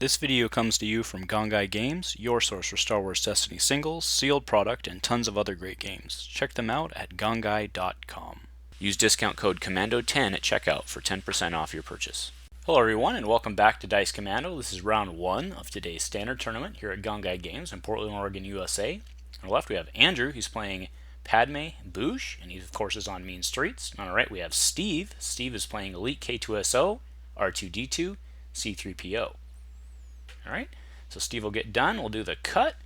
This video comes to you from Gongaii Games, your source for Star Wars Destiny singles, sealed product, and tons of other great games. Check them out at gongaii.com. Use discount code COMMANDO10 at checkout for 10% off your purchase. Hello everyone and welcome back to Dice Commando. This is round 1 of today's standard tournament here at Gongaii Games in Portland, Oregon, USA. On the left we have Andrew, who's playing Padme, Boushh, and he of course is on Mean Streets. On the right we have Steve. Steve is playing Elite K2SO, R2D2, C3PO. Alright, so Steve will get done, we'll do the cut,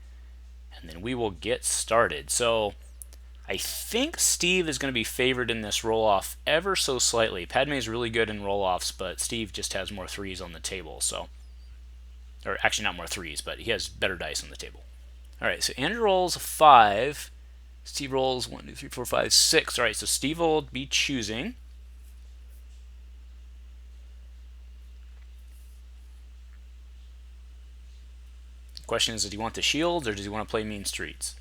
and then we will get started. So I think Steve is going to be favored in this roll-off ever so slightly. Padme is really good in roll-offs, but Steve just has more 3s on the table. So, or actually not more 3s, but he has better dice on the table. Alright, so Andrew rolls a 5. Steve rolls 1, 2, 3, 4, 5, 6. Alright, so Steve will be choosing. The question is, does he want the shields or does he want to play Mean Streets?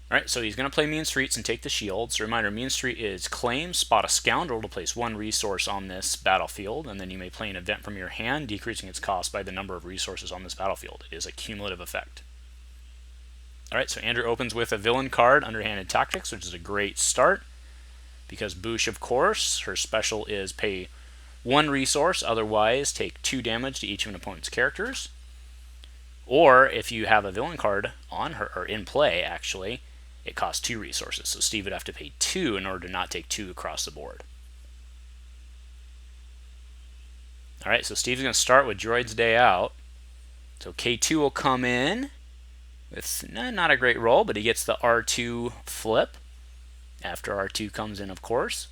Alright, so he's going to play Mean Streets and take the shields. Reminder, Mean Street is claim, spot a scoundrel to place 1 resource on this battlefield, and then you may play an event from your hand, decreasing its cost by the number of resources on this battlefield. It is a cumulative effect. Alright, so Andrew opens with a villain card, Underhanded Tactics, which is a great start, because Boushh, of course, her special is pay 1 resource, otherwise take 2 damage to each of an opponent's characters. Or if you have a villain card on her, or in play actually, it costs 2 resources. So Steve would have to pay 2 in order to not take 2 across the board. Alright, so Steve's going to start with Droid's Day Out. So K2 will come in with not a great roll, but he gets the R2 flip. After R2 comes in, of course.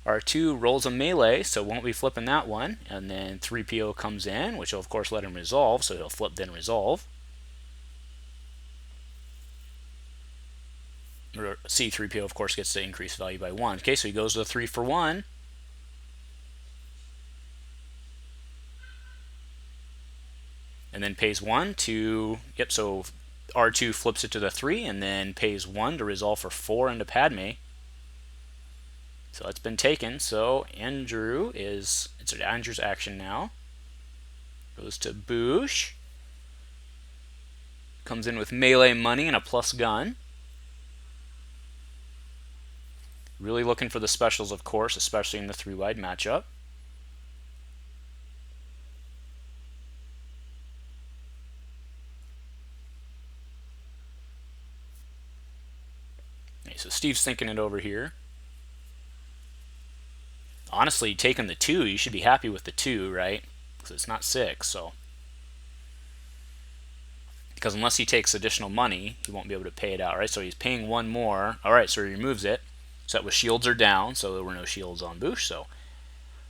R2 rolls a melee, so won't be flipping that one. And then 3PO comes in, which will of course let him resolve, so he'll flip then resolve. C3PO of course gets the increased value by 1. Okay, so he goes to the 3 for 1. And then pays 1 to, so R2 flips it to the 3 and then pays 1 to resolve for 4 into Padme. So it's been taken, so it's Andrew's action now. Goes to Boushh. Comes in with melee money and a plus gun. Really looking for the specials, of course, especially in the 3-wide matchup. Okay, so Steve's thinking it over here. Honestly, taking the 2, you should be happy with the 2, right? Because it's not 6, so. Because unless he takes additional money, he won't be able to pay it out, right? So he's paying 1 more. Alright, so he removes it. So that was shields are down, so there were no shields on Boushh, so.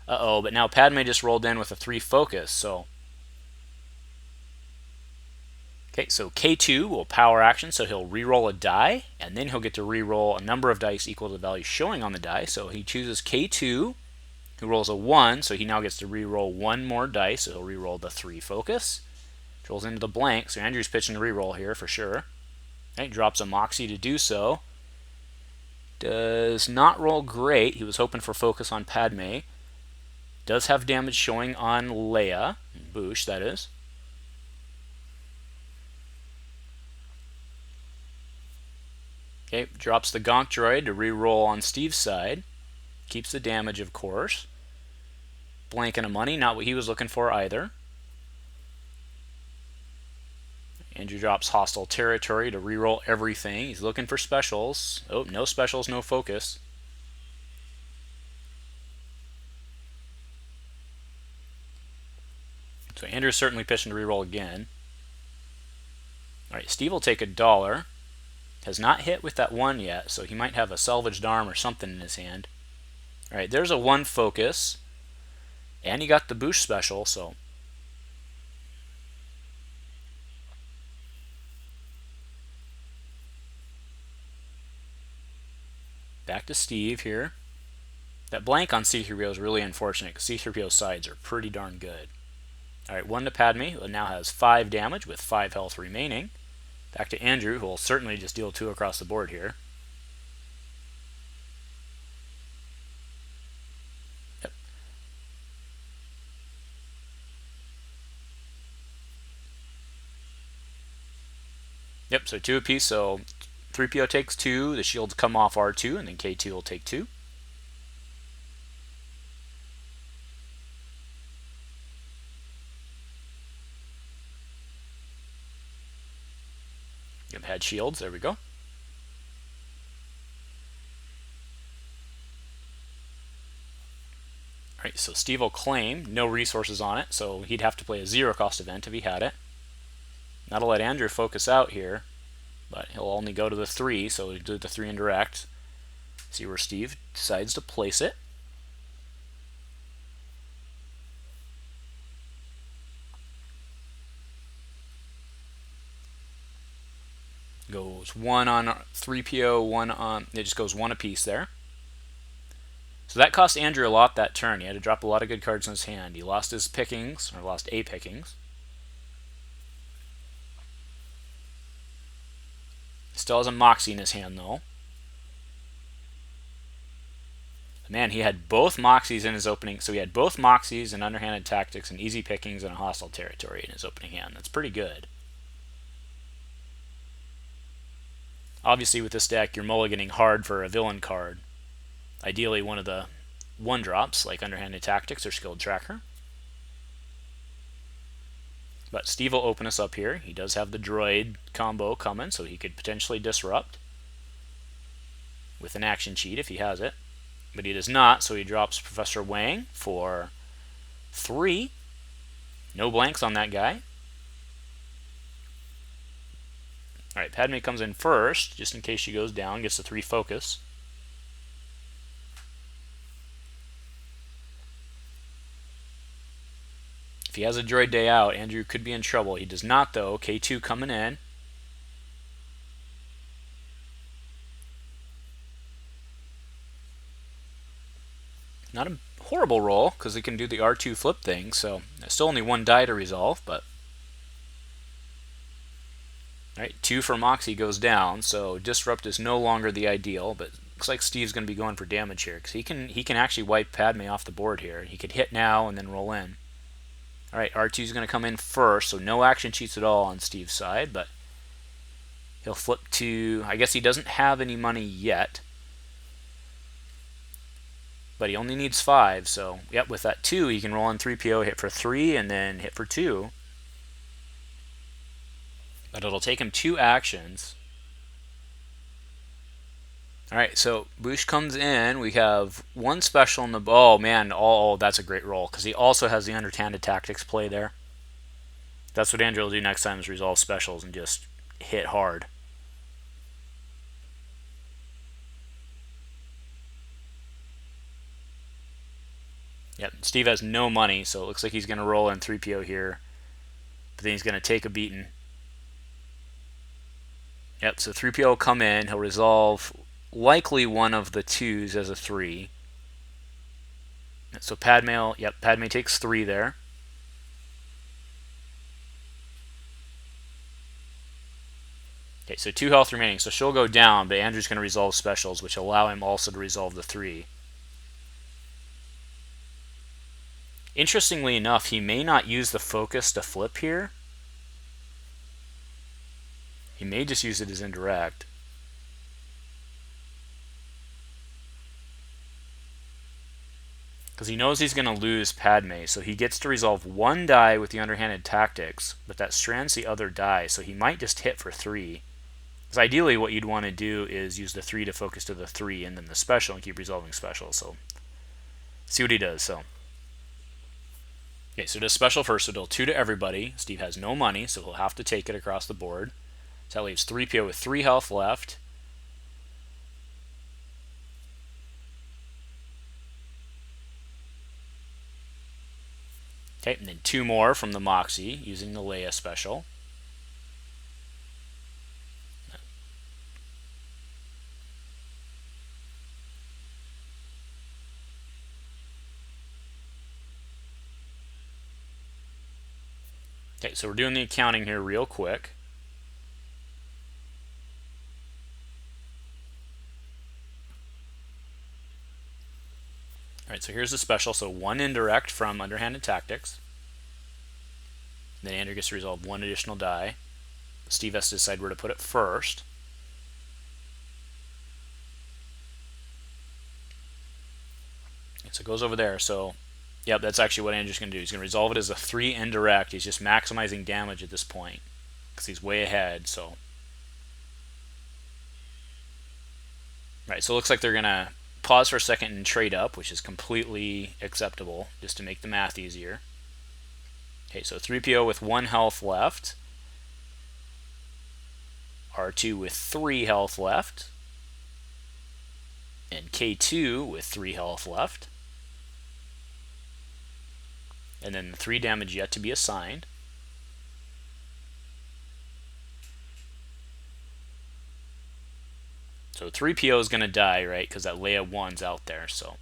Uh-oh, but now Padme just rolled in with a 3 focus, so. Okay, so K2 will power action, so he'll re-roll a die, and then he'll get to re-roll a number of dice equal to the value showing on the die. So he chooses K2, who rolls a 1, so he now gets to re-roll 1 more dice, so he'll re-roll the 3 focus. Rolls into the blank, so Andrew's pitching the re-roll here for sure. Okay, drops a Moxie to do so. Does not roll great. He was hoping for focus on Padme. Does have damage showing on Leia, Boushh that is. Okay, drops the Gonk droid to re-roll on Steve's side. Keeps the damage, of course. Blank and a money, not what he was looking for either. Andrew drops Hostile Territory to re-roll everything. He's looking for specials. Oh, no specials, no focus. So Andrew's certainly pitching to re-roll again. Alright, Steve will take $1. Has not hit with that 1 yet, so he might have a salvaged arm or something in his hand. Alright, there's a 1 focus. And he got the Boushh special, so. Back to Steve here. That blank on C3PO is really unfortunate because C3PO's sides are pretty darn good. Alright, 1 to Padme, who now has 5 damage with 5 health remaining. Back to Andrew, who will certainly just deal 2 across the board here. Yep, so 2 apiece, so 3PO takes 2, the shields come off R2, and then K2 will take 2. Yep, had shields, there we go. Alright, so Steve will claim no resources on it, so he'd have to play a 0 cost event if he had it. That'll let Andrew focus out here, but he'll only go to the 3, so he'll do the 3 indirect. See where Steve decides to place it. Goes 1 on 3PO, 1 on, it just goes 1 apiece there. So that cost Andrew a lot that turn. He had to drop a lot of good cards in his hand. He lost his pickings, or lost a pickings. Still has a Moxie in his hand though. Man, he had both Moxies in his opening, so he had both Moxies and underhanded tactics and easy pickings and a hostile territory in his opening hand. That's pretty good. Obviously with this deck you're mulliganing hard for a villain card. Ideally one of the 1-drops like underhanded tactics or skilled tracker. But Steve will open us up here. He does have the droid combo coming, so he could potentially disrupt with an action cheat if he has it. But he does not, so he drops Professor Wang for 3. No blanks on that guy. Alright, Padme comes in first, just in case she goes down, gets the 3 focus. If he has a droid day out, Andrew could be in trouble. He does not though. K2 coming in. Not a horrible roll, because he can do the R2 flip thing, so there's still only 1 die to resolve, but... Alright, 2 for Moxie goes down, so Disrupt is no longer the ideal, but looks like Steve's going to be going for damage here, because he can actually wipe Padme off the board here. He could hit now and then roll in. Alright, R2 is going to come in first, so no action cheats at all on Steve's side, but he'll flip to... I guess he doesn't have any money yet. But he only needs 5, so yep, with that 2 he can roll in 3PO, hit for 3, and then hit for 2. But it'll take him 2 actions. Alright, so Boushh comes in. We have 1 special in the... Oh, man. Oh, that's a great roll, because he also has the underhanded tactics play there. That's what Andrew will do next time, is resolve specials and just hit hard. Yep, Steve has no money, so it looks like he's going to roll in 3PO here. But then he's going to take a beating. Yep, so 3PO will come in. He'll resolve likely one of the 2s as a 3. So Padme, yep, Padme takes 3 there. Okay, so 2 health remaining. So she'll go down, but Andrew's going to resolve specials, which allow him also to resolve the 3. Interestingly enough, he may not use the focus to flip here. He may just use it as indirect. Because he knows he's going to lose Padme, so he gets to resolve 1 die with the underhanded tactics, but that strands the other die, so he might just hit for 3. Because ideally what you'd want to do is use the 3 to focus to the 3 and then the special and keep resolving specials. So see what he does. So okay, so does special first, so deal 2 to everybody. Steve has no money, so he'll have to take it across the board. So that leaves 3PO with 3 health left. Okay, and then 2 more from the Moxie using the Leia special. Okay, so we're doing the accounting here real quick. Alright, so here's the special. So 1 indirect from underhanded tactics. Then Andrew gets to resolve 1 additional die. Steve has to decide where to put it first. So it goes over there. So, yep, that's actually what Andrew's going to do. He's going to resolve it as a 3 indirect. He's just maximizing damage at this point because he's way ahead. So, right. So it looks like they're going to pause for a second and trade up, which is completely acceptable, just to make the math easier. Okay, so 3PO with 1 health left. R2 with 3 health left. And K2 with 3 health left. And then the 3 damage yet to be assigned. So 3PO is going to die, right? Because that Leia 1's out there. So,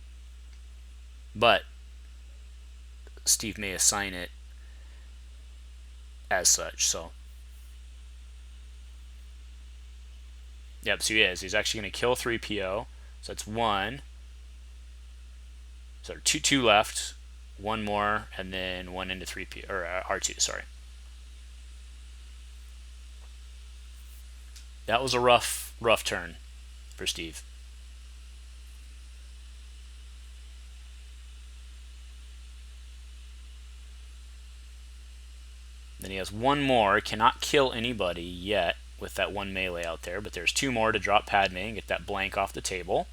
but Steve may assign it as such. So, yep. So he is. He's actually going to kill 3PO. So that's 1. So 2 left. 1 more, and then 1 into 3PO or R2. Sorry. That was a rough turn for Steve. Then he has 1 more. Cannot kill anybody yet with that 1 melee out there, but there's 2 more to drop Padme and get that blank off the table.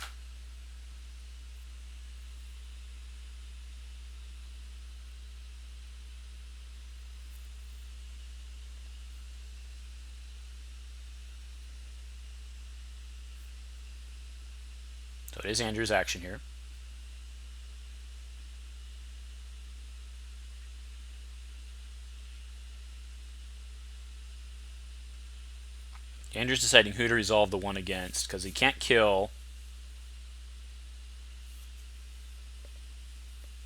So it is Andrew's action here. Andrew's deciding who to resolve the 1 against because he can't kill.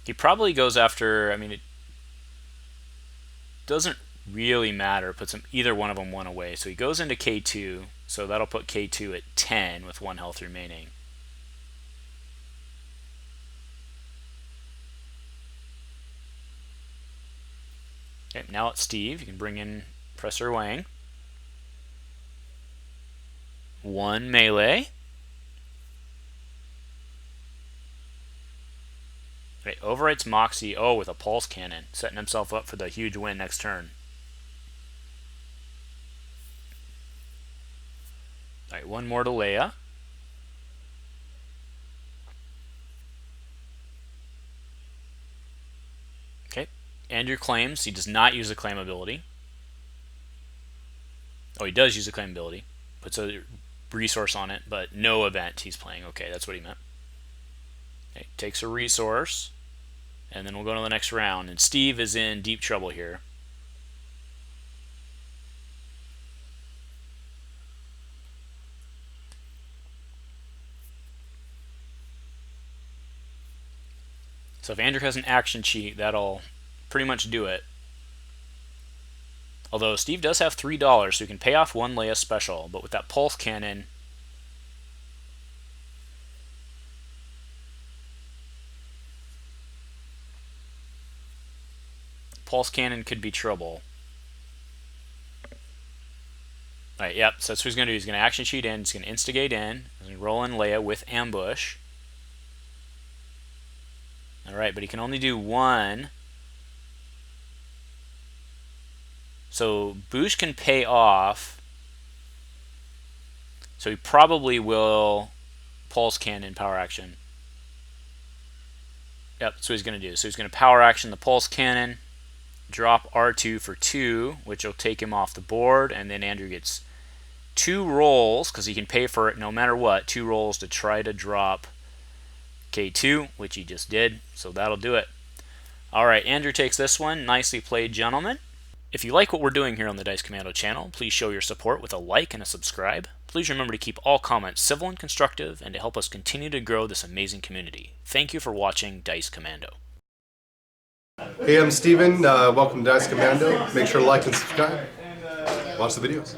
He probably goes after, I mean, it doesn't really matter. It puts him, either one of them 1 away. So he goes into K2, so that'll put K2 at 10 with 1 health remaining. Okay, now it's Steve. You can bring in Professor Wang. 1 melee. Okay, overwrites Moxie. Oh, with a pulse cannon, setting himself up for the huge win next turn. All right, 1 more to Leia. Okay, Andrew claims he does not use the claim ability. Oh, he does use the claim ability. Puts a resource on it, but no event he's playing. Okay, that's what he meant. Okay, takes a resource, and then we'll go to the next round. And Steve is in deep trouble here. So if Andrew has an action cheat, that'll pretty much do it. Although Steve does have $3, so he can pay off 1 Leia special, but with that pulse cannon, could be trouble. Alright, yep, so that's what he's going to do. He's going to action cheat in, he's going to instigate in, he's going to roll in Leia with ambush. Alright, but he can only do 1. So Boushh can pay off. So he probably will pulse cannon power action. Yep, that's what he's going to do. So he's going to power action the pulse cannon, drop R2 for 2, which will take him off the board, and then Andrew gets 2 rolls, because he can pay for it no matter what, 2 rolls to try to drop K2, which he just did, so that'll do it. Alright, Andrew takes this one. Nicely played, gentlemen. If you like what we're doing here on the Dice Commando channel, please show your support with a like and a subscribe. Please remember to keep all comments civil and constructive, and to help us continue to grow this amazing community. Thank you for watching Dice Commando. Hey, I'm Steven. Welcome to Dice Commando. Make sure to like and subscribe. Watch the videos.